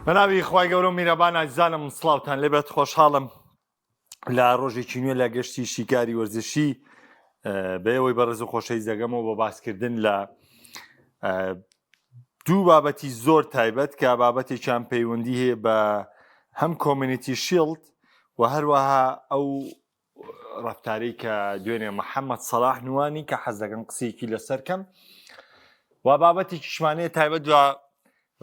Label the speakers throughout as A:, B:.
A: بەناوی خوای گەورە و میرەبان ئازیزانم سڵاوتان لێبێت خۆشحاڵم لە ڕۆژێکی نوێ لە گەشتی شیکاری وەرزشی بەیەوەی بەڕێز و خۆشەویست دەگەمەوە بۆ باسکردن لە دوو بابەتی زۆر تایبەت کە بابەتێکیان پەیوەندی هەیە بە هەم کۆمیونیتی شیڵد و هەروەها ئەو ڕەفتارەی کە دوێنێ محەممەد سەلاح نوانی کە حەز دەکەم قسەیەکی لەسەرکەم و بابەتێکی شمانەیە تایبەت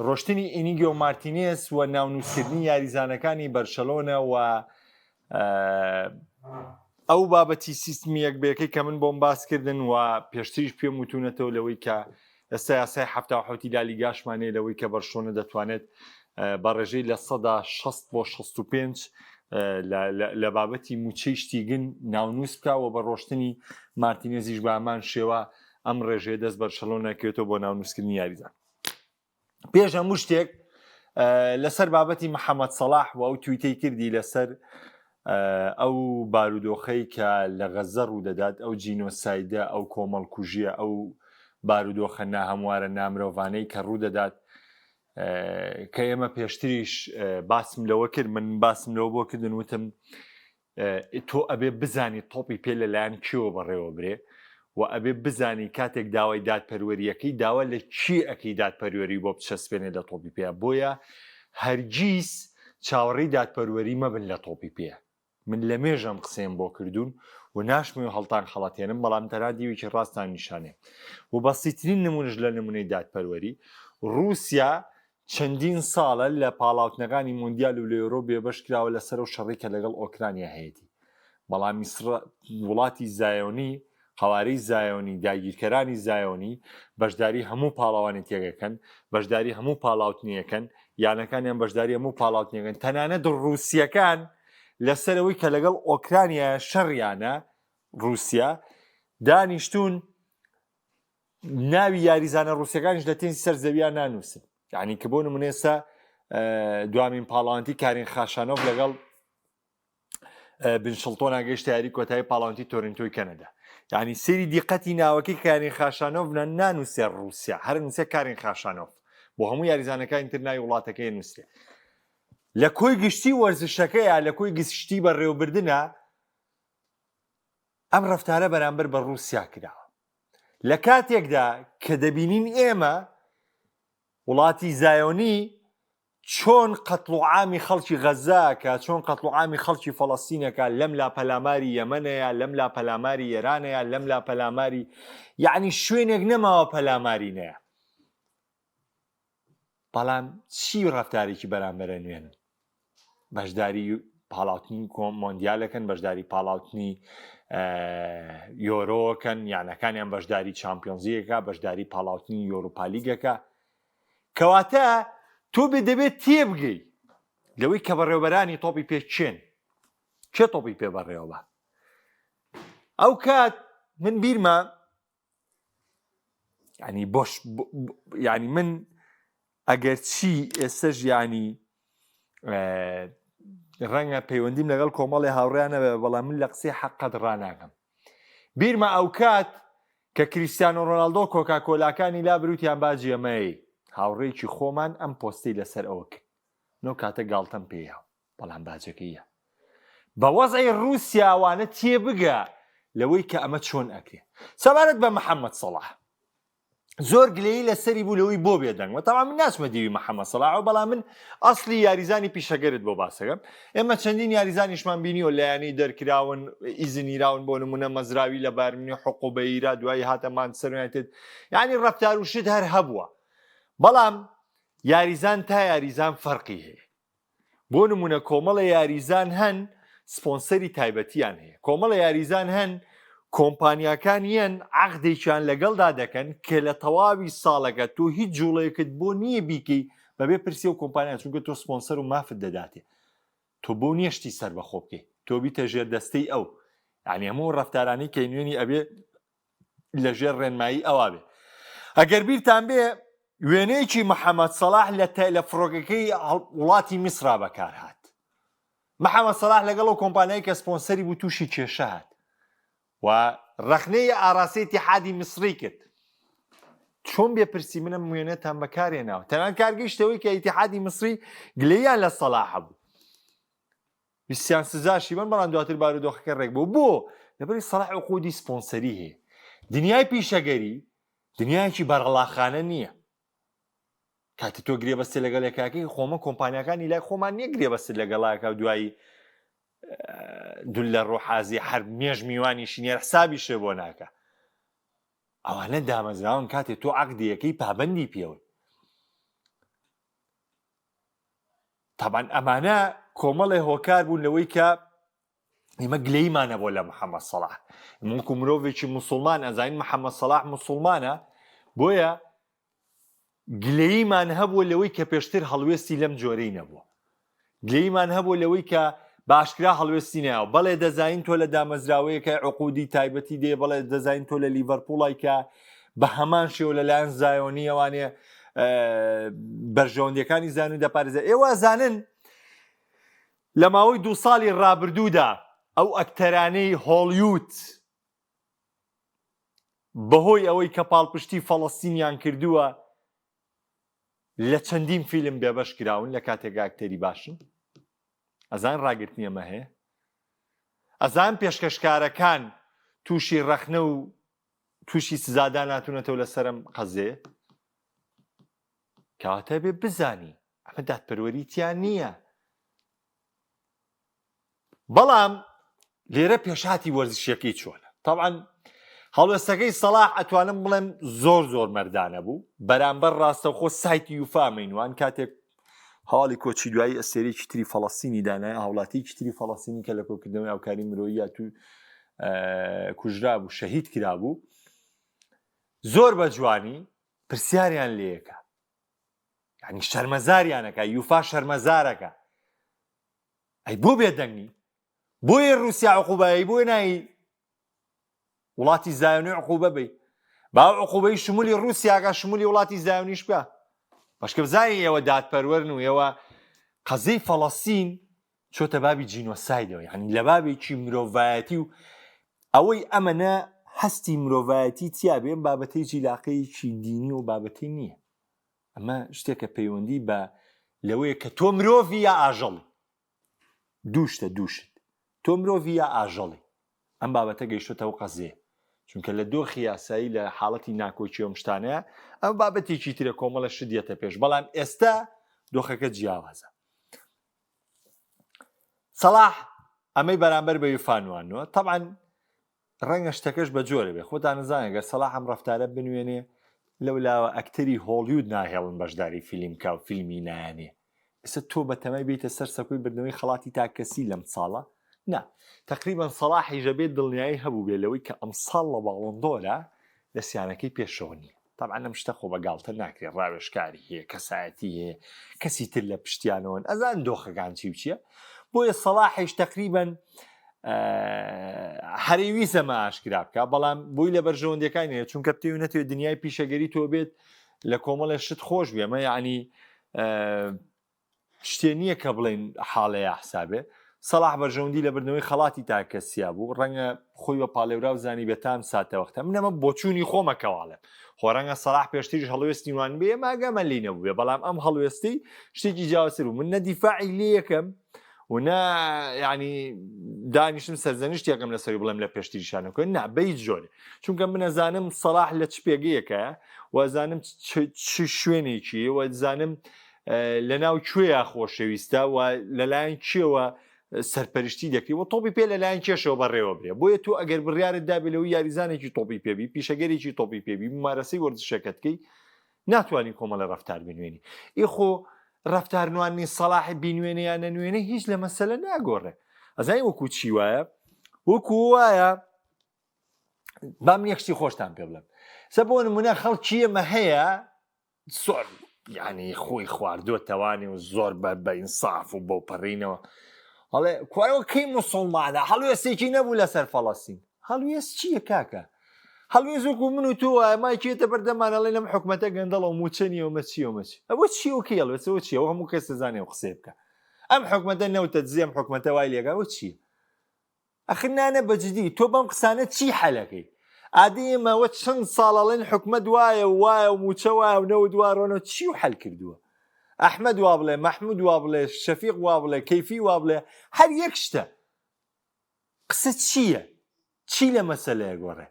A: ڕۆشتنی ئینیگۆ مارتینێز و ناونووسکردنی یاریزانەکانی بەرشەلۆنە و ئەو بابەتی سیستمی یەکبەیەکەی کە من بۆم باسکردن و پێشتریش پێم وتونەتەوە لەوەی کە ئێستا یاسای 1970 لالیگاشمانەیە لەوەی کە بەرشلۆنە دەتوانێت بە ڕێژەی لە 60 بۆ 65 لە بابەتی موچەی شتیگن ناونووس بکەوە بە ڕۆشتنی مارتینێزیش بە هەمان شێوە ئەم ڕێژەیە دەست بەرشەلۆنەکەوێتەوە بۆ ناونووسکردنی یاریزان. پێش هەموو شتێک لەسەر بابەتی محەممەد سەلاح و ئەو تویتەی کردی لەسەر ئەو بارودۆخەی کە لە غەزە ڕوو دەدات، ئەو جینۆسایدە، ئەو کۆمەڵکوژیە، ئەو بارودۆخە ناهەموارە نامرۆڤانەی کە ڕوو دەدات کە ئێمە پێشتریش باسم لەوە کرد، من باسم لەوە بۆ کردن وتم تۆ ئەبێ بزانی تۆپی پێ لەلایەن کێوە بەڕێوە برێ و ئەبێ بزانی کاتێک داوای دادپەروەریەکەی داوا لە چی ئەەکەی دادپەروەری بۆ بچەسپێنێ لە تۆپی پێ، بۆیە هەرگیز چاوەڕێی دادپەروەری مەبن لە تۆپی پێ. من لە مێژەم قسەم بۆ کردوون و ناشمێ و هەڵتان خەڵەتێنم، بەڵام تەرا دیوێکی ڕاستان نیشانێ و بەسیترین نمونەش لە نمونەی دادپەروەری رووسیا چەندین ساڵە لە پاڵاوتنەکانی موندیال و لە ئێرۆ بێبەش کراوە لەسەر و شەڕی کە لەگەڵ ئۆکرانیا هەیەی، بەڵام وڵاتی زایۆنی هەوارەی زایۆنی داگیرکەرانی زایۆنی بەشداری هەموو پاڵاوانێتیەکەکەن، بەشداری هەموو پاڵاوتنیەکەن، یانەکانیان بەشداری هەموو پاڵاوتنیەکەن، تەنانەت ڕووسیەکان لەسەرەوەی کە لەگەڵ ئۆکرانیا شەڕیانە رووسیا دانیشتون ناوی یاریزانە ڕووسیەکانیش لە تێنسی سەر زەویان نانووسن. یعنی کە بۆ نمونێستا دوامین پاڵاوانتی کارین خاشانۆڤ لەگەڵ بنشڵتۆ ناگەیشتە یاری کۆتایی پاڵاوانتی تۆرنتۆی کەنەدا، یعنی سەیری دیقەتی ناوەکەی کارین خاشانۆڤ نانووسێ رووسیا، هەر نووسێ کارین خاشانۆڤ، بۆ هەموو یاریزانەکانی تر ناوی وڵاتەکەی نووسێ. لە کۆی گشتی وەرزشەکەیە، لە کۆی گشتی بەڕێوەبردنە ئەم ڕەفتارە بەرامبەر بە رووسیا کراوە. لە کاتێکدا کە دەبینین ئێمە وڵاتی زایۆنی چۆن قەتڵوعامی خەڵکی غەزاکە، چۆن قەتڵوعامی خەڵکی فەڵەستینەکە، لەم لاپەلاماری یەمەنەیە، لەم لاپەلاماری ئێرانەیە، لەم لاپەلاماری، یعنی شوێنێک نەماوە پەلاماری نەیە. بەڵام چی ڕەفتارێکی بەرامبەرە نوێنن؟ بەشداری پاڵاوتنی مۆندیالەکەن، بەشداری پاڵاوتنی یۆرۆکەن، یانەکانیان بەشداری چامپیۆنزیەکە، بەشداری پاڵاوتنی یۆروپالیگەکە. کەواتە تۆ بێ دەبێت تێبگەی لەوەی کە بەڕێوەبەرانی تۆپی پێچێن، چێ تۆپی پێ بەڕێوەبە. ئەو کات من بیرمە ینی بۆش ینی من ئەگەر چی ئێستەش ینی ڕەنگە پەیوەندیم لەگەڵ کۆمەڵی هاوڕێیانەوێ، بەڵام من لە قسەی حەقەت ڕناکەم. بیرمە ئەو کات کە کریستیانۆ ڕۆناڵدۆ کۆکاکۆلاکانی لابروتیان باجی ئەمەی هاوڕێکی خۆمان ئەم پۆستەی لەسەر ئەوە کرد، نۆ کاتە گاڵتەم پێیە، بەڵام باجەکەیە. بە وەزعی رووسیاوانە تێبگە لەوەی کە ئەمە چۆن ئەکرێ. سەبارەت بە محەممەد سەلاح زۆر گلەیی لەسەری بوو لەوەی بۆ بێدەنگەوە، تەواو من ناچمە دیوی محەممەد سەلاح، بەڵام من ئەسڵی یاریزانی پیشەگەرت بۆ باسەکەم. ئێمە چەندین یاریزانیشمان بینیوە لایەنەی دەرکراون، ئیزنیراون بۆ نمونە مەزراوی لە بارمنی حقوبەیرا، دوایی هاتەمان سەرێتێت، یعنی ڕەفتار و شت هەر هەبووە، بەڵام یاریزان تا یاریزان فەرقی هەیە. بۆ نمونە کۆمەڵە یاریزان هەن سپۆنسەری تایبەتیان هەیە، کۆمەڵە یاریزان هەن کۆمپانیاکانیان عەقدێکیان لەگەڵدا دەکەن کە لە تەواوی ساڵەکە تۆ هیچ جوڵەیەکت بۆ نییە بیکەی بەبێ پرسی و کۆمپانیا، چونکە تۆ سپۆنسەر و مافت دەداتێ، تۆ بۆ نیەشتی سەر بەخۆ بکەی، تۆ بیتە ژێر دەستەی ئەو، یعنی هەموو ڕەفتارانی کە نوێنی ئەبێ لە ژێر ڕێنمایی ئەوا بێ. ئەگەر بیرتان بێ وێنەیەکی محەممەد سەلاح لە فڕۆگەکەی وڵاتی میسرا بەکار هات. محەممەد سەلاح لەگەڵ ئەو کۆمپانیای کە سپۆنسەری بوو تووشی کێشە هات و ڕەخنەی ئاراسەی ئیتیحادی میسری کرد. چۆن بێپرسی منم وێنێتان بەکارێناوە تەنان کارگەیشتەوەی کە ئیتیحادی مصری گلەیان لە سەلاح بوو ویسیان سزاشی من بەڵام دواتر بارودۆخەکە ڕێک بوو بۆ لەبەری سەلاح عقودی سپۆنسەری هەیە دنیای پیشەگەری دنیایکی بەرەڵاخانە نییە کاتی تۆ گرێبەستێ لەگەڵ یەکاکەی خۆمە کۆمپانیەکانی لای خۆمان نییە گرێبەست لەگەڵاکە و دوایی دول لە ڕۆحازی هەر مێژ میوانیشی نێر حسابی شێ بۆ ناکە ئەوانە دامەزراون کاتێ تۆ عەقدیەکەی پابەندی پێوەی تابان ئەمانە کۆمەڵێ هۆکار بوون لەوەی کە ئێمە گلەیمانە بۆ لە محەممەد سەلاح منکو مرۆڤێکی موسڵمان ئەزانین محەممەد سەلاح موسڵمانە بۆیە گلەیمان هەبوو لەوەی کە پێشتر هەڵوێستی لەم جۆرەی نەبووە گلەیمان هەبوو لەوەی کە باشکرا هەڵوێستی ناوە بەڵێ دەزانین تۆ لە دامەزراوەیەکە عقودی تایبەتی دێ بەڵێ دەزانین تۆ لە لیڤەرپوڵای کە بە هەمان شێوە لەلایەن زایۆنی ئەوانێ بەرژەوەندەکانی زانوی دەپارێزە ئێوە زانن لە ماوەی 2 ساڵی ڕابردوودا ئەو ئەکتەرانەی هۆلیوود بەهۆی ئەوەی کە پاڵپشتی فەڵەستینیان کردووە لە چەندین فیلم بێبەش کراون لە کاتێکا ئەکتەری باشن ئەزان ڕاگرتنی ئەمە هەیە ئەزان پێشکەشکارەکان تووشی ڕەخنە و تووشی سزادان ناتونەتەوە لەسەرم قەزێ کەواتە بێ بزانی ئەمە دادپەروەریتیان نییە بەڵام لێرە پێشهاتی وەرزشیەکەی چۆنە طبعا هەڵوێستەکەی سەلاح ئەتوانم بڵێم زۆر مەردانە بوو بەرامبەر ڕاستەوخۆ سایتی یوفا مینوان کاتێک هەواڵی کۆچی دوایی ئەسێرێکی تری فەڵەستینی دانای هاوڵاتیکی تری فەڵەستینی کە لە کۆکردنەوەی هاوکاری مرۆیی تو کوژرا بوو شەهید کرا بوو زۆر بە جوانی پرسیاریان لێیەکە یعنی شەرمەزاریانەکە یوفا شەرمەزارەکە ئەی بۆ بێدەنگی بۆیە رووسیا عقوبایی بۆی نایی وڵاتی زایۆنی عقوبە بی با عقوبەی شمولی رووسیاکە شمولی وڵاتی زایۆنیش بکە باشکە بزانین ئێوە دادپەروەرن و ئێوە قەزەی فەڵەستین چۆتە بابی جینۆسایدەوە یعنی لە بابێکی مرۆڤایەتی و ئەوەی ئەمەنە هەستی مرۆڤایەتی تیا بێن بابەتەی جیلاقەیەکی دینی و بابەتی نییە ئەمە شتێکە پەیوەندی بە لەوەیە کە تۆ مرۆڤی یا ئاژەڵی دووشت تۆ مرۆڤی یا ئاژەڵی ئەم بابەتە گەیشتەوە قەزێ چونکە لە دۆخی یاسایی لە حاڵەتی ناکۆچی ئەم شتانەیە ئەم بابەتێکی ترە کۆمەڵە شدیەتە پێش بەڵام ئێستا دۆخەکە جیاوازە سەلاح ئەمەی بەرامبەر بە یوفانوانەوە طبعا ڕەنگە شتەکەش بە جۆرە بێ خۆتان نزانێگە سەلاح ئەم ڕەفتارە بنوێنێ لەولاوە ئەکتەری هۆلیوود ناهێڵن بەشداری فیلمکە و فیلمی نایانێ ئێستا تۆ بەتەمای بێتە سەر سەکۆی بردنەوەی خەڵاتی تاکەسی لەم ساڵە نا تقریبا سەلاحی ژەبێت دڵنیایی هەبوو بێ لەوەی کە ئەم ساڵ لە باڵۆندۆرە لە سیانەکەی پێشەوە نیە طبعا ئەم شتە خۆ بەگاڵتە ناکرێت ڕاوێژکاری هەیە کەسایەتی هەیە کەسی تر لە پشتیانەوەن ئەزان دۆخەکان چی و چییە بۆیە سەلاحیش تقریبا هەرێوی زەمە ئاشکرا بکە بەڵام بووی لە بەرژەوەندەکانی هەیە چونکە بتێ نەتوێت دنیای پیشەگەری تۆ بێت لە کۆمەڵە شت خۆش بێ ئەمە یعنی شتێ نییە کە بڵێن حاڵەیە حسابێ سەلاح بەرژەوەندی لە بردنەوەی خەڵاتی تاکەسیا بوو ڕەنگە خۆی بە پاڵێورا و زانی بێتام ساتەوەختە منەمە بۆچوونی خۆمەکەواڵێ خۆ ڕەنگە سەلاح پێشتریش هەڵوێستی وان بێ ماگەمە لی نەبوو بێ بەڵام ئەم هەڵوێستی شتێکی جیاوازتر بوو من نە دیفاعی لێ یەکەم و نا یعنی دانیشتم سەرزەنیشتێکم لەسەری بڵێم لە پێشتریشانەکە نا بەیت جۆرێ چونکە من ئەزانم سەلاح لە چ پێگەیەکە وەزانم چ شوێنێکی وەزانم لە ناو کوێیە خۆشەویستە و لەلایەن کێوە سەرپەرشتی دەکەی و تۆپی پێ لەلایەن کێشەوە بەڕێوە برێ بۆیە تۆ ئەگەر بڕیارت دابێت لەوەی یاریزانێکی تۆپی پێبی پیشەگەرێکی تۆپی پێبی ممارەسەی وەرزشەکەتکەی ناتوانین کۆمەڵە ڕەفتار بنوێنی ئیخۆ ڕەفتارنوانی سەلاحی بینوێنە یان نەنوێنە هیچ لە مەسەلە ناگۆڕێ ئەزای وەکو چی وایە وەکو وایە بام یەکشتی خۆشتان پێ بڵێم سە بۆ نمونە خەڵکی ئێمە هەیە زۆر یعنی خۆی خواردووەتەوانی و زۆر بە ئینساف و بەو پەڕینەوە هەڵێ کوارەوە کەی موسڵمانە هەڵوێستێکی نەبوو لەسەر فەڵەستین هەڵوێست چییە کاکە هەڵوێز وەکو من و تۆ مایکێتە بەردەمانەڵێ لەم حکومەتە گەندەڵە و موچەنی ئەومە چیەوەمەچ ئەوە چیەوەکە هەڵوێستەوە چیەوە هەموو کەس دەزانێ و قسێ بکە ئەم حکومەتە نەوتە دزی ئەم حکومەتە وای لێگاوە چییە ئەخر نانە بەجددی تۆ بەم قسانە چی حەلەکەی ئادەمەوە چەند ساڵەڵێن حکومەت وایە و موچە وایە و نەوە دووارۆنەوە چی و حەل کردووە ئەحمەد وا بڵێ مەحموود وا بڵێ شەفیق وا بڵێ کەیفی وا بڵێ هەر یەک شتە قسە چییە چی لە مەسەلەیە گۆڕێ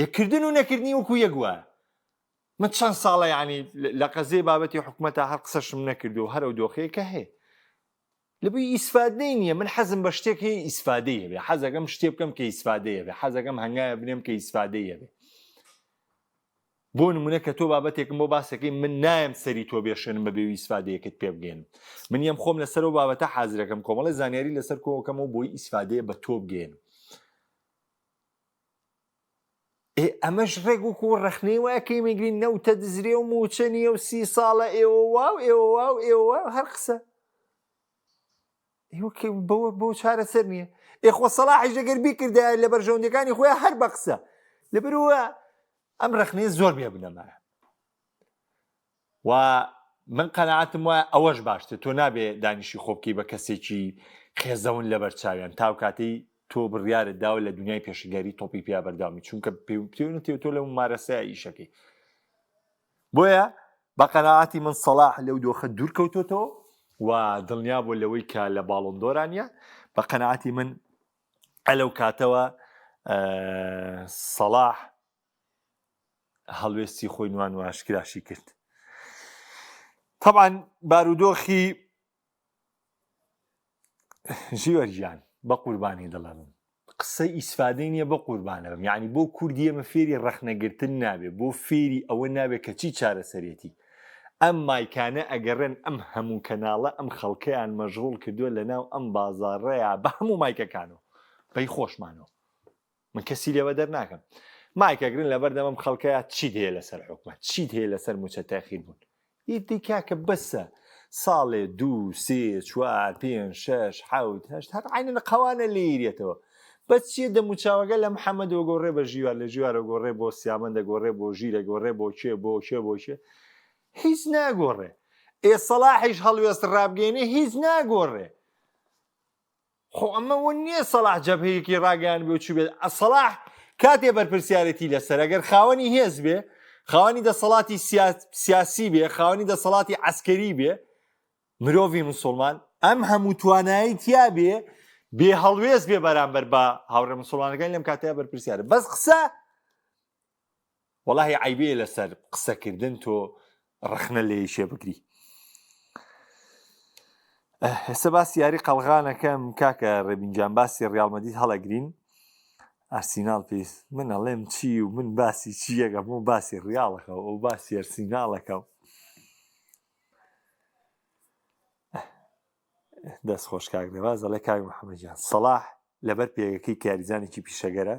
A: یەکردن و نەکردنی وەکو یەک وایە من چەند ساڵە یعنی لە قەزەی بابەتی حکومەتە هەر قسەشم نەکردو و هەرە و دۆخەیەکە هەیە لەبووی ئیسفادەی نییە من حەزم بە شتێک هەیە ئیسفادەیە بێ حەزەکەم شتێ بکەم کە ئیسفادەیە بێ حەزەکەم هەنگایە بنێم کە ئیسفادەیە بێ بۆ نمونە کە تۆ بابەتێکم بۆ باسەکەی من نایم سەری تۆ بێشێنم بە بێوی ئیسفادەیەکت پێ بگەێنم من یەم خۆم لەسەر و بابەتە حازرەکەم کۆمەڵی زانیاری لەسەر کۆکەمەوە بۆی ئیسفادەیە بە تۆ بگەێنم ئەمەش ڕێک وکو ڕەخنەی وایە کە میگرین نەوتە دزرێ و موچە نیە و 30 ساڵە ئێوە واو ئێوە واو ئێوە هەر قسە بۆ چارەسەر نییە ئێخۆ سەلاحیش ئەگەر بیکردایە لە بەرژەوندەکانی خۆیان هەر بە قسە لەبەرەوە ئەم ڕەخنەیە زۆر بێ بنەمایە و من قەنەعەتم وایە ئەوەش باشتر تۆ نابێ دانیشی خۆبکەی بە کەسێکی خێزەون لەبەر چاویان تاو کاتەی تۆ بڕیارت داوە لە دنیای پێشەگەری تۆپی پیا بەردامی چونکە پێونەتێ تۆ لە مارەسەیە ئیشەکەی بۆیە بە قەنەعەتی من سەلاح لەو دۆخە دوورکەوتۆتەوە و دڵنیا بۆ لەوەی کە لە باڵۆندۆرانە بە قەنەعەتی من ئەلەو کاتەوە سەلاح هەڵوێستی خۆی نوان و ئاشکراشی کرد طبعا بارودۆخی ژیوەرجیان بە قوربانی دڵم قسەی ئیسفادەی نییە بە قوربانە بم یعنی بۆ کوردی ئەمە فێری ڕەخنەگرتن نابێت بۆ فێری ئەوە نابێت کە چی چارەسەرێتی ئەم مایکانە ئەگەڕێن ئەم هەموو کەناڵە ئەم خەڵکەیان مەژغوڵ کردووە لەناو ئەم بازاڕەیە بە هەموو مایکەکانەوە بەی خۆشمانەوە من کەسی لێوە دەرناکەم مایکەگرن لەبەردەم ئەم خەڵکەیە چیت هەیە لەسەر حکومەت چیت هەیە لەسەر موچە تاخیر بوون ئیدی کاکە بەسە ساڵێ 2 3 4 5 6 7 8 هەر عینە لە قەوانە لێریێتەوە بە چیە دەموچاوەگە لە محەممەدەوە گۆڕێ بە ژیوار لە ژیوارە گۆڕێ بۆ سیامەندە گۆڕێ بۆ ژیرە گۆڕێ بۆ چێ بۆ چێ بۆ چێ هیچ ناگۆڕێ سەلاحیش هەڵوێست ڕابگەێنێ هیچ ناگۆڕێ خۆ ئەمەوە نییە سەلاح جەبهەیەکی ڕاگەیان بێ و چی بێت سەلاح کاتێ بەرپرسیارەتی لەسەر ئەگەر خاوەنی هێز بێ خاوەنی دەسەڵاتی سیاسی بێ خاوەنی دەسەڵاتی عەسکەری بێ مرۆڤی موسڵمان ئەم هەموو توانایی تیا بێ بێ هەڵوێز بێ بەرامبەر بە هاوڕێ موسڵمانەکان لەم کاتەیە بەرپرسیارە بەس قسە وەڵاهی عیبێ لەسەر قسەکردن تۆ ڕەخنە لێیشێ بگری ئێستا باسی یاری قەڵغانەکەم کاکە ڕێبینجان باسی ڕیاڵ مەدید هەڵەگرین ئارسیناڵ پێست من ئەڵێم چی و من باسی چیەکەم و باسی ڕیاڵەکە و باسی ئەرسیناڵەکە دەست خۆش کاک دەواز ئەڵێ کاک محەممەدجان سەلاح لەبەر پێگەکەی کاریزانێکی پیشەگەرە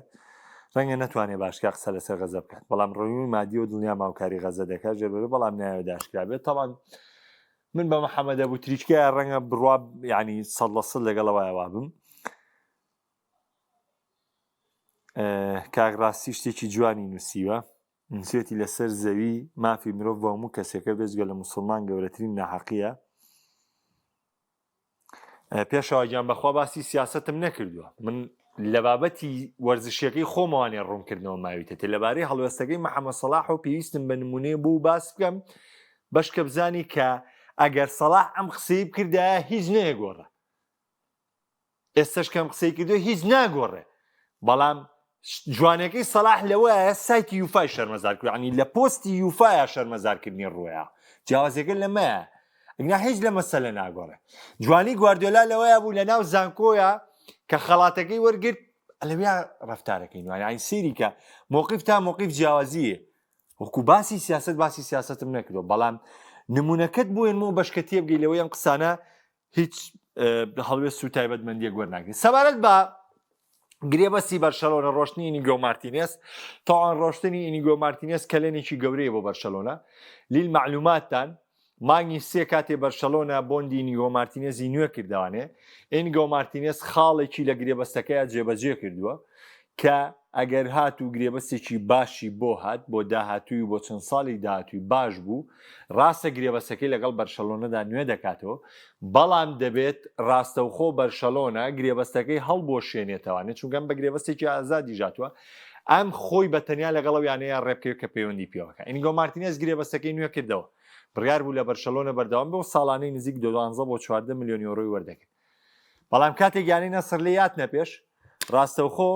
A: ڕەنگە نەتوانێت باشکا قسە لەسەر غەزە بکات بەڵام ڕۆیی مادی و دڵنیا ماوکاری غەزە دەکات ژێربەرە بەڵام نایەوە داشکرا بێت تەڵان من بە محەممەدە بوو تریچکای ڕەنگە بڕوا ینی 100% لەگەڵەوەیەوا بم کاغڕاستی شتێکی جوانی نووسیوە نووسێتی لەسەر زەوی مافی مرۆڤ بە هەموو کەسێکە بێزگە لە موسڵمان گەورەترین ناحەقیە پێشەوە گیان بەخوا باسی سیاستم نەکردووە من لە بابەتی وەرزشیەکەی خۆمەوانێ ڕوونکردنەوە ماویتە لەبارەی هەڵوێستەکەی محەممەد سەلاح و پێویستم بە نمونەیە بوو باس بکەم بەشکە بزانی کە ئەگەر سەلاح ئەم قسەی بکردایە هیچ نەیەگۆڕە ئێستش کەم قسەی کردو هیچ ناگۆڕێ بەڵام جوانەکەی سەلاح لەوەیە سایتی یوفای شەرمەزار کرد عنی لە پۆستی یوفایە شەرمەزارکردنی ڕوویە جیاوازەکە لەمەیە ئەگنا هیچ لە مەسەلە ناگۆڕێ جوانی گواردیۆلا لەوەیە بوو لە ناو زانکۆیە کە خەڵاتەکەی وەرگرت لەویا ڕەفتارەکەی نوانی ئاین سێری کە مووقیف تا مووقیف جیاوازیە وەکو باسی سیاستم نەکردو بەڵام نمونونەکەت بووێنمەوە بەشکەتیە بگەی لەوەی ئەم قسانە هیچ هەڵوێست و تایبەتمەندیە گوەرناگرێت سەبارەت بە گرێبەستی بەرشەلۆنە ڕۆشتنی ئینیگۆ مارتینێز تاوان ڕۆشتنی ئینیگۆ مارتینێز کەلێنێکی گەورەیە بۆ بەرشەلۆنە لیل معلوماتتان مانگی سێ کاتێ بەرشەلۆنە بۆندی ئینیگۆ مارتینێزی نوێ کردوانێ ئینیگۆ مارتینێز خاڵێکی لە گرێبەستەکەیە جێبەجێ کردووە کە ئەگەر هات و گرێبەستێکی باشی بۆ هات بۆ داهاتووی بۆ چەند ساڵی داهاتووی باش بوو ڕاستە گرێبەستەکەی لەگەڵ بەرشەلۆنەدا نوێ دەکاتەوە بەڵام دەبێت ڕاستەوخۆ بەرشەلۆنە گرێبەستەکەی هەڵبۆشێنێتەوانێت چونکەم بە گرێبەستێکی ئازادی ژاتووە ئەم خۆی بە تەنیا لەگەڵ یانەیە ڕێبکەوێت کە پەیوەندی پێوەکە. ئینیگۆ مارتینێز گرێ بەستەکەی نوێ کردەوە، بڕیار بوو لە بەرشەلۆنە بەردەوام بۆ ساڵانەی نزیک 12 بۆ 14 ملیۆن یۆرۆی وەردەگرت. بەڵام کاتێک یانەی نەسر لێ یات نەپێش ڕاستەوخۆ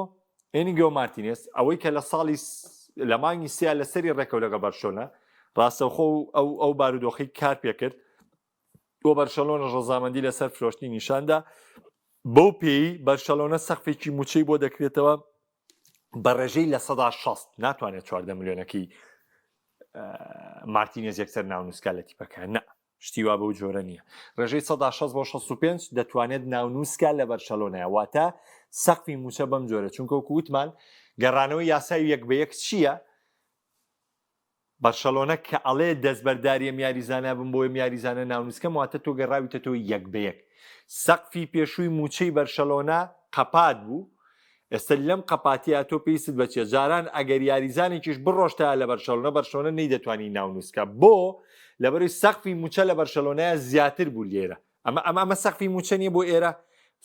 A: ئینیگۆ مارتینێز ئەوەی کە لە ساڵی لە مانگی سیا لەسەری ڕێکەوت لەگە بەرشەلۆنە ڕاستەوخۆ ئەو بارودۆخی کار پێکرد بۆ بەرشەلۆنە ڕەزامەندی لەسەر فرۆشتنی نیشاندا. بەو پێی بەرشەلۆنە سەقفێکی موچەی بۆ دەکرێتەوە بە ڕێژەی لە 160 ناتوانێت 14 ملیۆنەکەی مارتینێز یەکسەر ناونووسکا لە تیپەکە نە شتیوا بەو جۆرە نییە. ڕێژەی 160 بۆ 65 دەتوانێت ناونووسکا لە بەرشەلۆنەیە، واتە سەقفی موچە بەم جۆرە، چونکە وەکووتمان گەڕانەوەی یاسای یەک بە یەک چییە؟ بەرشەلۆنە کە ئەڵێ دەستبەرداریە میاریزانە بم بۆی میاریزانە ناونووسکەم، واتە تۆ گەڕاویتەوە یەک بە یەک. سەقفی پێشووی موچەی بەرشەلۆنە قەپات بوو، ئێستا لەم قەپاتیە تۆ پێیست بەچێت جاران ئەگەر یاریزانێکیش بڕۆشتە لە بەرشەلۆنە نەیدەتوانی ناونووسکە بۆ لەبەروی سەقفی موچە لە بەرشەلۆنەیە زیاتر بوو لێرە. ئەمە سەقفی موچە نیە بۆ ئێرە،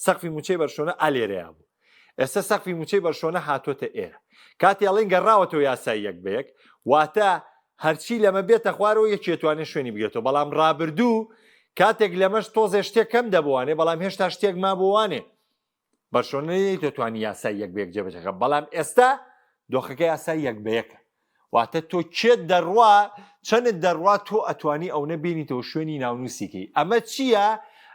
A: سەقفی موچەی بەرشەلۆنە ئالێرەیە بوو، ئێستا سەقفی موچەی بەرشەلۆنە هاتۆتە ئێرە. کاتی ئەڵێن گەڕاوەتەوە یاسای یەک بە یەک، واتە هەرچی لەمە بێتە خوارەوە یەکێتوانێت شوێنی بگرێتەوە. بەڵام ڕابردوو کاتێک لەمەش تۆزێ شتێک کەم دەبوانێ، بەڵام هێشتا شتێک ما بوانێ بەرشەلۆنە دەتوانی یاسای یەک بە یەک جێبەجێکە. بەڵام ئێستا دۆخەکە یاسای یەک بە یەکە، واتە تۆ کێت دەڕوا چەندت دەڕوا تۆ ئەتوانی ئەو نەبینیتەوە شوێنی ناونووسیکەی. ئەمە چییە؟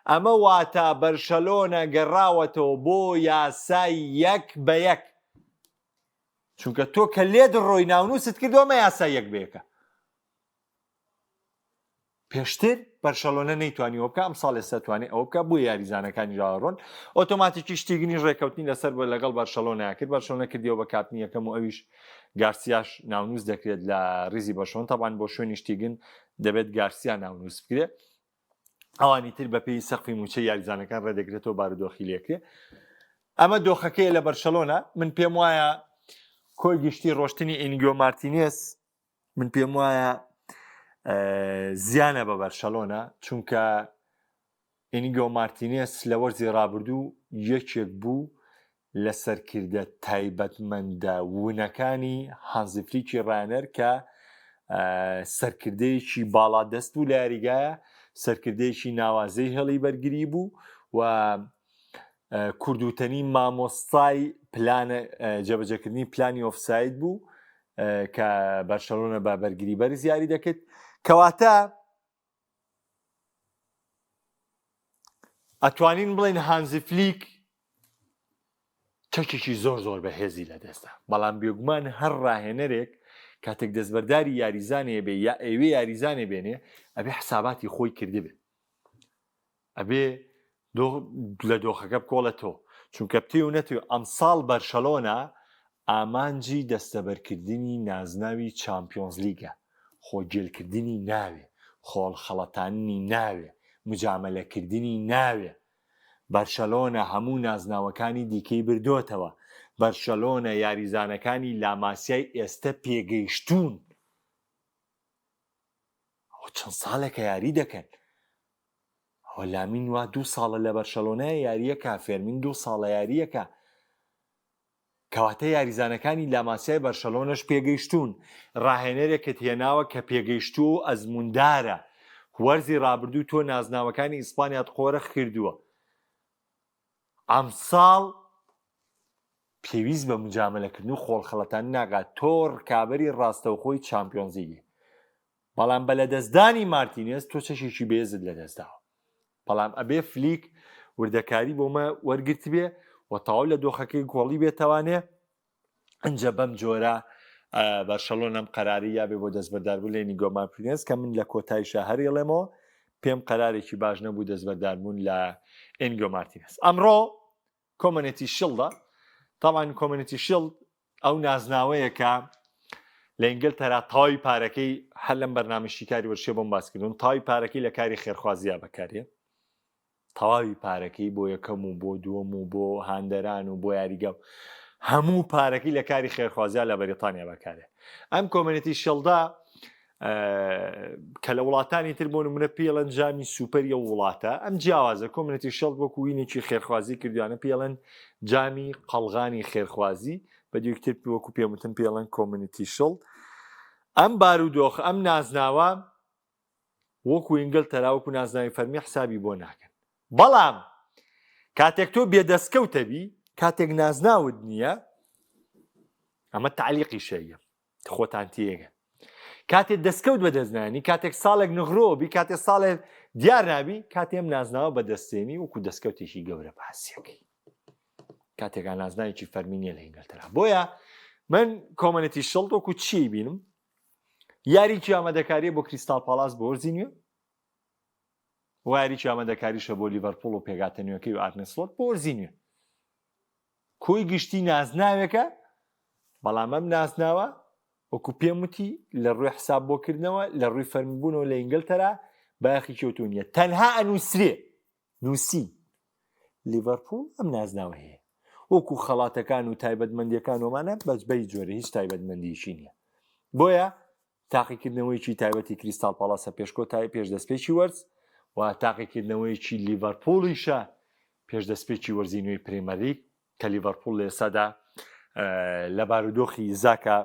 A: ئەمە واتە بەرشەلۆنە گەڕاوەتەوە بۆ یاسای یەک بە یەک، چونکە تۆ کە لێت ڕۆی ناونووست کردووەمە یاسای یەک بە یەکە. پێشتر بەرشەلۆنە نەیتوانیەوە بکە، ئەم ساڵ ئێستا توانێت ئەوە بکە بۆ یاریزانەکانی ژاوەڕۆن ئۆتۆماتیکی شتێگنی ڕێکەوتنی لەسەر بە لەگەڵ بەرشەلۆنەیە کرد. بەرشەلۆنە کردیەوە بە کاپنی یەکەم و ئەویش گارسیاش ناونووس دەکرێت لە ڕیزی بەرشەلۆنە، تەبان بۆ شوێنی شتێگن دەبێت گارسیا ناونووس بکرێت. ئەوانی تر بەپێی سەقفی موچەی یاریزانەکان ڕێدەگرێتەوە بارودۆخی لێکرێ. ئەمە دۆخەکەی لە بەرشەلۆنە. من پێم وایە کۆی گشتی ڕۆشتنی ئینیگۆ مارتینێز من پێم وایە زیانە بە بەرشەلۆنە، چونکە ئینیگۆ مارتینێز لە وەرزی ڕابردوو یەکێک بوو لە سەرکردە تایبەتمەندە وونەکانی هانزی فلیکی ڕایەنەر کە سەرکردەیەکی باڵا دەست بوو لە یاریگایە، سەرکردەیەکی ناوازەی هێڵی بەرگری بوو و کوردوتەنی مامۆستای پلانە جێبەجێکردنی پلانی ئۆفساید بوو کە بەرشەلۆنە بە بەرگری بەرز یاری دەکرد. کەواتە ئەتوانین بڵێن هانزی فلیک چەکێکی زۆر زۆر بەهێزی لەدەستدا، بەڵام بێگومان هەر ڕاهێنەرێک کاتێک دەستبەرداری یاریزانێ بێ یا ئەوێ یاریزانێ بێنێ ئەبێ حساباتی خۆی کردی بێت، ئەبێ لە دۆخەکە بکۆڵێتەوە، چونکە پتێ و نەتوێ ئەمساڵ بەرشەلۆنە ئامانجی دەستەبەرکردنی نازناوی چامپیۆنز لیگە، خۆگێلکردنی ناوێ، خۆڵ خەڵەتانی ناوێ، مجامەلەکردنی ناوێ. بەرشەلۆنە هەموو نازناوەکانی دیکەی بردۆتەوە. بەرشەلۆنە یاریزانەکانی لاماسیای ئێستا پێگەیشتون، ئەو چەند ساڵێکە یاری دەکەن. ئەوە لامین وا 2 ساڵە لە بەرشەلۆنەیە یاریەکە، فێرمین 2 ساڵە یاریەکە، کەواتە یاریزانەکانی لاماسیای بەرشەلۆنەش پێگەیشتون. ڕاهێنەرێکت هێناوە کە پێگەیشتوو و ئەزموندارە. وەرزی ڕابردوو تۆ نازناوەکانی ئیسپانیات قۆرەخ کردووە. ئەمساڵ پێویست بە مجامەلەکردن و خۆڵخەڵەتان ناگات، تۆ ڕکابەری ڕاستەوخۆی چامپیۆنزیگی. بەڵام بە لەدەستدانی مارتینێز تۆ چەشێکی بێزت لەدەستداوە. بەڵام ئەبێ فلیک وردەکاری بۆمە وەرگرت بێ و تەواو لە دۆخەکەی گۆڵی بێتەوانێ ئەنجە بەم جۆرە بەرشەلۆنەم قەراری یابێ بۆ دەستبەرداربوون لە ئینیگۆ مارتینێز کە من لە کۆتاییشە هەرێڵێمەوە پێم قەرارێکی باش نەبوو دەستبەرداربوون لە ئینیگۆ مارتینێز. ئەمڕۆ کۆمەنێتی شیڵدە، تاوان کۆمەنێتی شیڵد ئەو نازناوەیە کە لە ئینگلتەرا تاوی پارەکەی هەر لەم بەرنامەی کاری وەرشێ بۆم باسکردون، تاوی پارەکەی لە کاری خێرخوازیە بەکارێ، تەواوی پارەکەی بۆ یەکەم و بۆ دووەم و بۆ هاندەران و بۆ یاریگە هەموو پارەکەی لە کاری خێرخوازیە لە بەریتانیا بەکارێ. ئەم کۆمەنێتی شیڵدا کە لە وڵاتانی تر بۆ نمونە پێڵەن جامی سوپەریە وڵاتە، ئەم جیاوازە کۆمەنێتی شیڵد وەکو وینێکی خێرخوازی کردوانە پێڵەن جامی قەڵغانی خێرخوازی، بە دیکتر وەکو پێموتن پێڵەن کۆمیونیتی شڵ ئەم بارودۆخ ئەم نازناوە وەکو ئینگلتەرا وەکو نازناوی فەرمی حسابی بۆ ناکەن بەڵام کاتێک تۆ بێدەستکەوتەبی کاتێک نازناوت نییە ئەمە تعلیقی شەیە خۆتان تێگە کاتێک دەستکەوت بەدەستنانی کاتێک ساڵێک نغڕۆبی کاتێک ساڵێک دیار نابی کاتێم نازناوە بەدەستێنی وەکو دەستکەوتێکی گەورە باسیەکەی کاتێکان نازناوێکی فەرمی نییە لە ئینگلتەرا بۆیە من کۆمەنێتی شڵ وەکو چی بینم یاریکی ئامادەکاریە بۆ کریستال پالاس بۆ وەرزینیوە و یاریکی ئامادەکاریشە بۆ لیڤەرپوڵ و پێگاتە نوێەکەی و ئارنە سلۆت بۆ وەرزینیوە کۆی گشتی نازناوێکە بەڵام ئەم نازناوە وەکو پێم وتی لە ڕووی حساب بۆکردنەوە لە ڕووی فەرمیبوونەوە لە ئینگلتەرا باخی کەوتو نییە تەنها ئەنووسرێ نووسی لیڤەرپوڵ ئەم نازناوە هەیە وەکو خەڵاتەکان و تایبەتمەندیەکان ومانە بەجبەی جۆرە هیچ تایبەتمەندیشی نییە بۆیە تاقیکردنەوەیکی تایبەتی کریستال پاڵاسە پێشکۆتای پێش دەستپێکی وەرز و تاقیکردنەوەیکی لیڤەرپوڵیشە پێش دەستپێکی وەرزینەوەی پرێمەر لیگ کە لیڤەرپوڵ لە ئێستادا لە بارودۆخی زاکە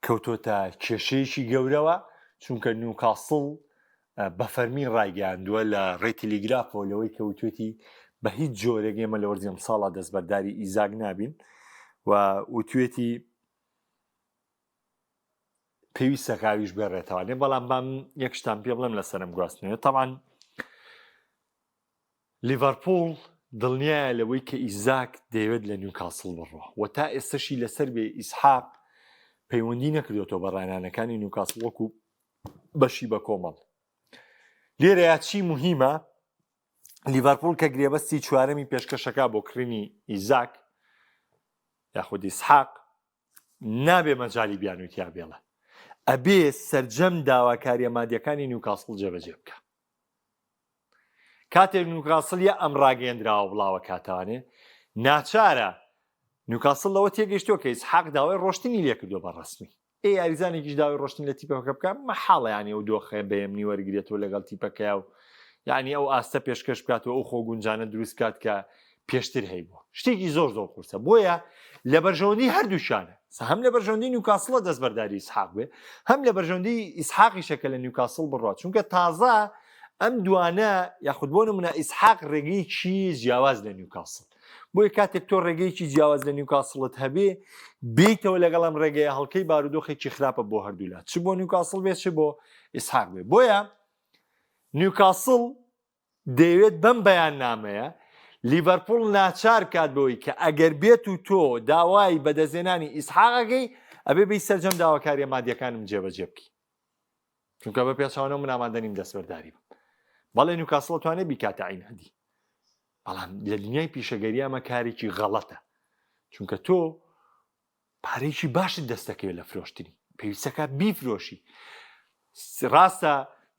A: کەوتۆتە کێشەیەکی گەورەوە چونکە نیوکاسڵ بە فەرمی ڕایگەاندووە لە ڕێی تەلێگرافەوە لەوەی کەوتوێتی بە هیچ جۆرێک ئێمە لە وەرزی ئەم ساڵا دەستبەرداری ئیزاک نابین و وتوێتی پێویستە کاویش بێڕێتەوانێ بەڵام بام یەک شتان پێ بڵێم لەسەرم گواستنەوە تەمان لیڤەرپوڵ دڵنیایە لەوەی کە ئیزاک دەیەوێت لە نیوکاسڵ بڕۆ و تا ئێستاشی لەسەر بێ ئیسحاق پەیوەندی نەکردوێتەوە بە ڕانانەکانی نیوکاسڵ وەکو بەشی بە کۆمەڵ لێرەیە چی موهیمە لیڤەرپوڵ کە گرێبەستی چوارەمی پێشکەشەکە بۆ کڕینی ئیزاک یاخود ئیسحاق نابێ مەجالی بیانوتیا بێڵە ئەبێ سەرجەم داواکاریە مادیەکانی نیوکاسڵ جێبەجێ بکە کاتێک نیوکاسڵ یە ئەم ڕاگەیەندراوە بڵاوە کاتوانێ ناچارە نیوکاسڵ لەوە تێگەیشتووە کە ئیسحاق داوای ڕۆشتنی لێکردووە بە ڕەسمی یاریزانێکیش داوای ڕۆشتنی لە تیپەکە بکە مەحاڵە یانی ئەو دۆخە بەیەمنی وەرگێتەوە لەگەڵ تیپەکەیە و یعنی ئەو ئاستە پێشکەش بکاتەوە ئەو خۆ گونجانە دروست کات کە پێشتر هەیبووە شتێکی زۆر زۆر قورسە بۆیە لە بەرژەوەندی هەردووشانە هەم لە بەرژەوەندی نیوکاسڵە دەستبەرداری ئیسحاق بێ هەم لە بەرژەوەندی ئیسحاقیشەکە لە نیوکاسڵ بڕات چونکە تازە ئەم دوانە یاخود بۆ نمونە ئیسحاق ڕێگەیەکی جیاواز لە نیوکاسڵ بۆیە کاتێک تۆ ڕێگەیەکی جیاواز لە نیوکاسڵت هەبێ بیتەوە لەگەڵ ئەم ڕێگەیە هەڵکەی بارودۆخێکی خراپە بۆ هەردوولا چ بۆ نیوکاسڵ بێت چ بۆ ئیسحاق بێ بۆیە نیوکاسڵ دەیەوێت بەم بەیان نامەیە لیڤەرپوڵ ناچار کات بەوەی کە ئەگەر بێت و تۆ داوای بەدەزێنانی ئیسحاقەکەی ئەبێ بەی سەرجەم داواکاریە مادیەکانم جێبەجێ بکەی چونکە بە پێچاوانەوە من ئامادەنیم دەستبەرداری بم بەڵێ نیوکاسڵ توانێت بیکاتە عینهەدی بەڵام لە دنیای پیشەگەری ئەمە کارێکی غەڵەتە چونکە تۆ پارەیەکی باشت دەستەکەوێت لە فرۆشتنی پێویستەکە بیفرۆشی ڕاستە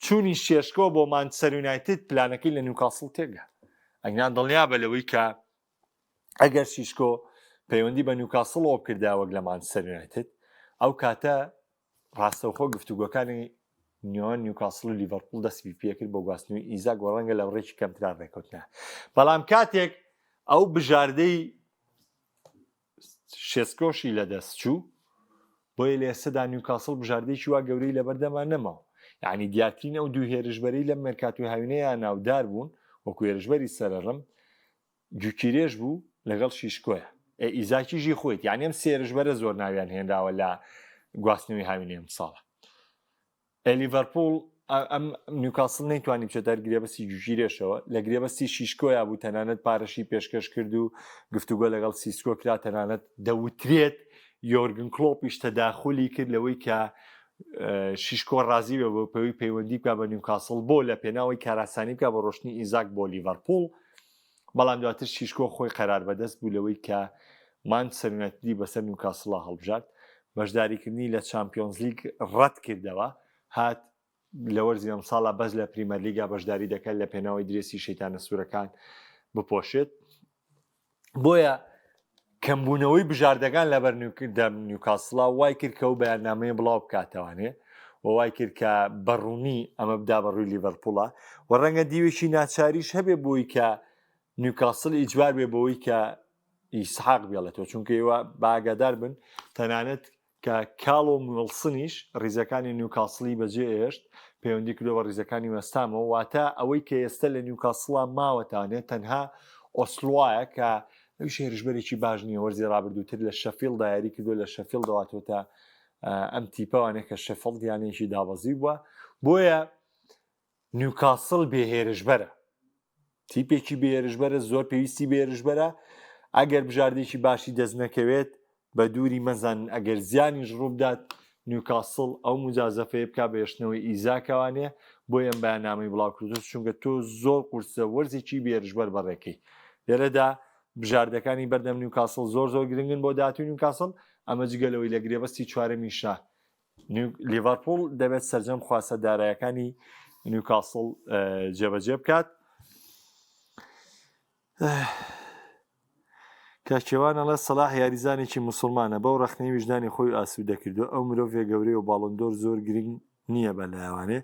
A: چوونی شێشکۆ بۆ مانچستەر یونایتد پلانەکەی لە نیوکاسڵ تێگە ئەگنان دڵنیا بە لەوەی کە ئەگەر شیشکۆ پەیوەندی بە نیوکاسڵەوە بکرداوەک لە مانچستەر یونایتد ئەو کاتە ڕاستەوخۆ گفتوگۆکانی نیوان نیوکاسڵ و لیڤەرپوڵ دەستی پێکرد بۆ گواستنەوەی ئیزاک و ڕەنگە لە ڕێکی کەمتران ڕێکەوتنا بەڵام کاتێک ئەو بژاردەی شێسکۆشی لەدەست چوو بۆیە لە ئێستادا نیوکاسڵ بژاردەیەکی وا گەورەی لەبەردەمان نەماوە یعنی دیارترین ئەو دوو هێرشبەرەی لە مێرکاتۆی هاوینەیە ناودار بوون وەکو هێرشبەری سەرەڕم گوکیرێژ بوو لەگەڵ شیشکۆیە ئیزاکیژی خۆیت یعنی ئەم سێ هێرشبەرە زۆر ناویان هێنداوە لە گواستنەوەی هاوینەیە ئەم ساڵە لیڤەرپوڵ ئەم نیوکاسڵ نەیتوانی بچێتە گرێبەستی گوکیرێشەوە لە گرێبەستی شیشکۆیە بوو تەنانەت پارەشی پێشکەش کرد و گفتوگۆ لەگەڵ سیسکۆ کرا تەنانەت دەوترێت یۆرگن کلۆپیش تەداخلی کرد لەوەی کە شیشکۆ ڕازی بە بۆ پێوەی پەیوەندی بکە بە نیوکاسڵ بۆ لە پێناوی کاراسانی بکە بە ڕۆشنی ئیزاک بۆ لیڤەرپوڵ بەڵام دواتر شیشکۆ خۆی قەرار بەدەست بوو لەوەی کە مانچستەر یونایتدی بەسەر نیوکاسڵە هەڵبژات بەشداریکردنی لە چامپیۆنز لیگ ڕەت کردەوە هات لە وەرزی ئەم ساڵە بەس لە پریمەر لیگا بەشداری دەکات لە پێناوی درێسی شەیتانە سوورەکان بپۆشێت بۆیە کەمبوونەوەی بژاردەکان لەبەر نیوکاسڵا وای کرد کە ئەو بەیاننامەیە بڵاو بکاتەوانێ و وای کرد کە بەڕوونی ئەمە بدا بەڕووی لیڤەرپوڵە و ڕەنگە دیوێکی ناچاریش هەبێ بۆی کە نیوکاسڵ ئیجبار بێ بەوەی کە ئیسحاق بێڵێتەوە چونکە ئێوە باگادار بن تەنانەت کە کاڵ و مڵسنیش ڕیزەکانی نیوکاسڵی بەجێ هێشت پەیوەندی کردەوە ڕیزەکانی وەستامەوە واتە ئەوەی کە ئێستا لە نیوکاسڵا ماوەتانێت تەنها ئۆسلوایە کە ئەویش هێرشبەرێکی باش نییە وەرزی ڕابردووتر لە شەفیڵدا یاری کردو لە شەفیڵ دەواتەوە تا ئەم تیپەوانێک کە شەفڵ دیانێکی دابەزی بووە بۆیە نیوکاسڵ بێهێرشبەرە تیپێکی بێهێرشبەرە زۆر پێویستی بێهێرشبەرە ئەگەر بژاردێکی باشی دەست نەکەوێت بە دووری مەزان ئەگەر زیانیش ڕووبدات نیوکاسڵ ئەو مجازەفەیە بک بەهێشتنەوەی ئیزاکەوانێ بۆ ئەم بەیاننامەی بڵاوکردو چونکە تۆ زۆر قورسە وەرزێکی بێهێرشبەر بەڕێکەی لێرەدا بژاردەکانی بەردەم نیوکاسڵ زۆر گرنگن بۆ داهاتووی نیوکاسڵ ئەمە جگەلەوەی لە گرێبەستی چوارەمیشە لیڤەرپوڵ دەبێت سەرجەم خواستە دارایەکانی نیوکاسڵ جێبەجێ بکات کاکێوان ئەڵە سەلاح یاریزانێکی موسڵمانە بەو ڕەخنەی ویژدانی خۆی ئاسوودە کردو ئەو مرۆڤێ گەورەی و باڵندۆر زۆر گرنگ نییە بە لایوانێ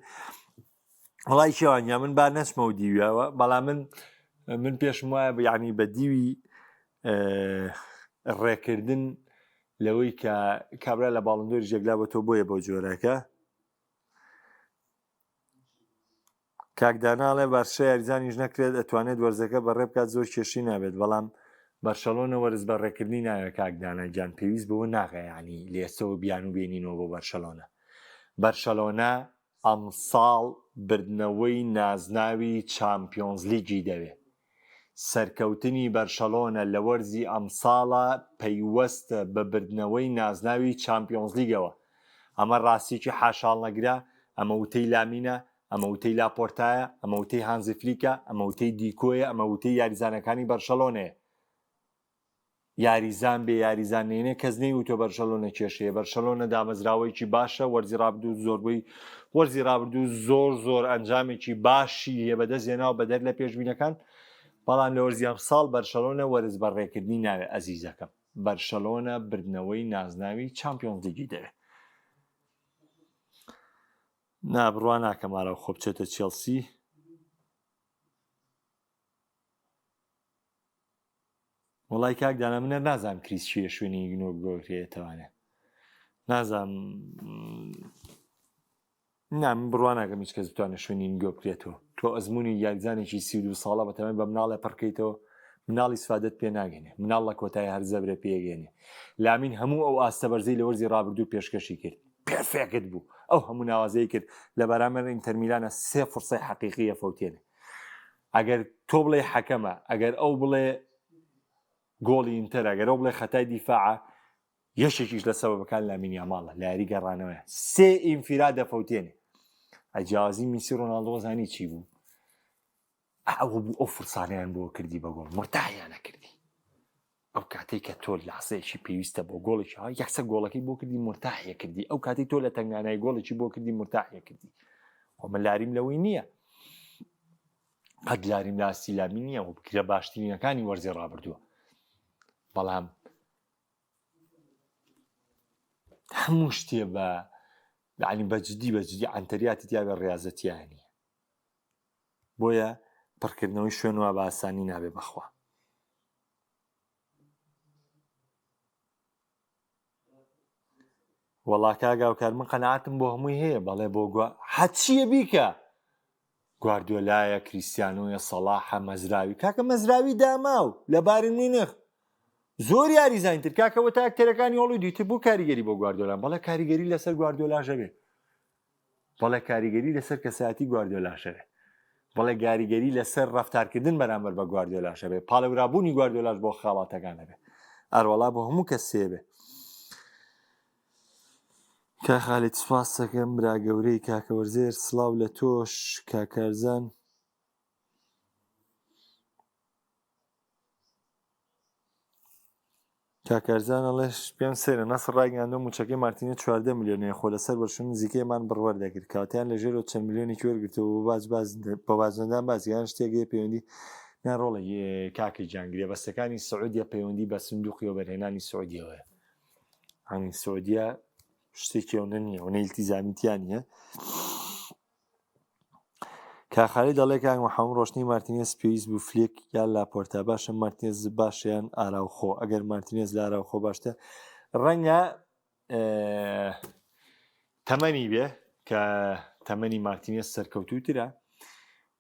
A: وڵای کێوانیا من با نەچمە و دیویاوە بەڵام من پێشم وایە یعنی بە دیوی ڕێکردن لەوەی کە کابرا لە باڵندۆری ژێگلا بە تۆ بۆیە بۆ جۆرەکە کاکداناڵێ بارشە یاریزانیش نەکرێت ئەتوانێت وەرزەکە بەڕێ بکات زۆر کێشی نابێت بەڵام بەرشەلۆنە وەرز بە ڕێکردنی ناوێت کاکدانە گیان پێویست بەوە ناغەیانی لێسەوە بیان و بێنینەوە بۆ بەرشەلۆنە بەرشەلۆنە ئەمساڵ بردنەوەی نازناوی چامپیۆنز لیگی دەوێت سەرکەوتنی بەرشەلۆنە لە وەرزی ئەمساڵە پەیوەستە بە بردنەوەی نازناوی چامپیۆنز لیگەوە ئەمە ڕاستیکی حاشاڵ نەگرا ئەمە وتەی لامینە ئەمە وتەی لاپۆرتایە ئەمە وتەی هانزفلیکە ئەمە وتەی دیکۆیە ئەمە وتەی یاریزانەکانی بەرشەلۆنەیە یاریزان بێ یاریزانێنێ کەس نەیوتۆ بەرشەلۆنە کێشەیە بەرشەلۆنە دامەزراوەیەکی باشە وەرزی ڕابردوو زۆربەی وەرزی ڕابردوو زۆر ئەنجامێکی باشی هەیە بەدەستێناوە بەدەر لە پێشبینەکان بەڵام لە وەرزی ئەمساڵ بەرشەلۆنە وەرز بە ڕێکردنی ناوێت ئەزیزەکەم بەرشەلۆنە بردنەوەی نازناوی چامپیۆنز لیگی دەوێت نابڕوا ناکەمارە خۆ بچێتە چێلسی وڵای کاکدانە منە نازانم کریس چیە شوێنی گنۆ گۆکرێتەوانێت نازانم من بڕوا ناکەم هیچ کەس بتوانێت شوێنی گۆ بکرێتەوە تۆ ئەزمموی یاریزانێکی 32 ساڵە بەتەمەن بە مناڵە پڕکەیتەوە مناڵی سفادت پێ ناگەنێ مناڵ لە کۆتای هەرزەبرە پێگەێنێ لامین هەموو ئەو ئاستە بەرزەی لە وەرزی ڕابردوو پێشکەشی کرد پێرفێکت بوو ئەو هەموو ناوازەی کرد لە بەرامبەر ئینتەرمیلانە 3 فرسەی حەقیقیە فەوتێنێ ئەگەر تۆ بڵێ حەکەمە ئەگەر ئەو بڵێ گۆڵی ئینتەر ئەگەر ئەو بڵێ خەتای دیفاعە یەشێکیش لە سەبەبەکان لامین یاماڵە لە یاری گەڕانەوەیە 3 ئینفراد دەفەوتێنێ ئەجیازی میسی ڕۆناڵدۆ زانی چی بوو ئەو بوو ئەو فرسانیان بۆ کردی بە گۆڵ مرتاحیانە کردی ئەو کاتێک کە تۆ لاسەیەکی پێویستە بۆ گۆڵێکی یەکسە گۆڵەکەی بۆ کردی مرتاحیە کردی ئەو کاتی تۆ لە تەنگانای گۆڵێکی بۆ کردی مرتاحیە کردی خۆ من لاریم لەوەی نییە قەت لاریم لاسی لامی نییە و بکرە باشترینەکانی وەرزی ڕابردووە بەڵام هەموو شتێ بە یعنی بەجددی ئەنتەریاتی تیا بە ڕاضەتیانی بۆیە پڕکردنەوەی شوێنەوە بە ئاسانی نابێ بەخوا وەڵا کاگاوکار من قەنەعاتم بۆ هەمووی هەیە بەڵێ بۆ هەچیە بیکە گواردیۆلایە کریستیانۆیە سەڵاحە مەزراوی کاکە مەزراوی داماو لە بارن مونیخ زۆر یاریزانتر کاکەوە تا ئەکتەرەکانی هەڵی دیتر بۆ کاریگەری بۆ گواردیۆلان بەڵێ کاریگەری لەسەر گواردیۆلاژە بێ بەڵێ کاریگەری لەسەر کەسایەتی گواردیۆلاشە بێ بەڵێ کاریگەری لەسەر ڕەفتارکردن بەرامبەر بە گواردیۆلاشە بێ پاڵەورابوونی گواردیۆلاش بۆ خاڵاتەکانە بێ ئەروەڵا بۆ هەموو کەسێ بێ کا خاڵێت سوپاس دەکەم برا گەورەی کاکە وەرزێر سڵاو لە تۆش کاکارزان کاکارزان ئەڵێش پێم سێرە نەسڕ ڕایگەاندۆ موچەکەی مارتینێت 14 میلیۆنەیە خۆ لەسەر بەرشون نزیکەیەمان بڕوەردەگرت کاتیان لەژێرەوە چەند میلیۆنێکی وەرگرتەوە بۆ بازنەدان بازیان شتێکی پەیوەندی ناڕۆڵە کاکەی جانگرێ بەستەکانی سعودیە پەیوەندی بە سندوقی و بەرهێنانی سعودیەوەیە هەنی سعودیە شتێکی ئەوە نییە ئەوە ئیلتیزامیتیان نیە
B: کاخالی دەڵێ کاک محەممەد ڕۆشنی مارتینێز پێویست بوو فلێک یان لاپۆرتا باشە مارتینێز باشیان ئاراوخۆ ئەگەر مارتینێز لە ئاراوخۆ باشتە ڕەنگە تەمەنی بێ کە تەمەنی مارتینێز سەرکەوتوترە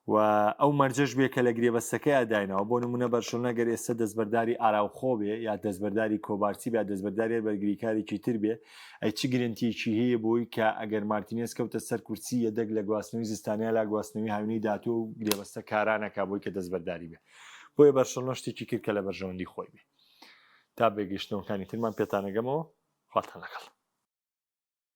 B: و ئەو مەرجەش بێ کە لە گرێبەستەکەی ئاداینەوە بۆ نمونە بەرشلۆنە گەر ئێستا دەستبەرداری ئاراوخۆ بێ یا دەستبەرداری کۆبارسی بێ دەستبەرداری بەرگریکارێکی تر بێ ئەی چی گرنتیەکی هەیە بۆی کە ئەگەر مارتینێز کەوتە سەر کورسی یەدەک لە گواستنەوەی زستانیا لا گواستنەوەی هاوینەی دااتوە و گرێبەستە کارانەکە بۆی کە دەستبەرداری بێ بۆیە بەرشلۆنە شتێکی کرد کە لە بەرژەوەندی خۆی بێ تا بێگەشتنەوەکانی ترمان پێتانەگەمەوە خواتان لەگەڵ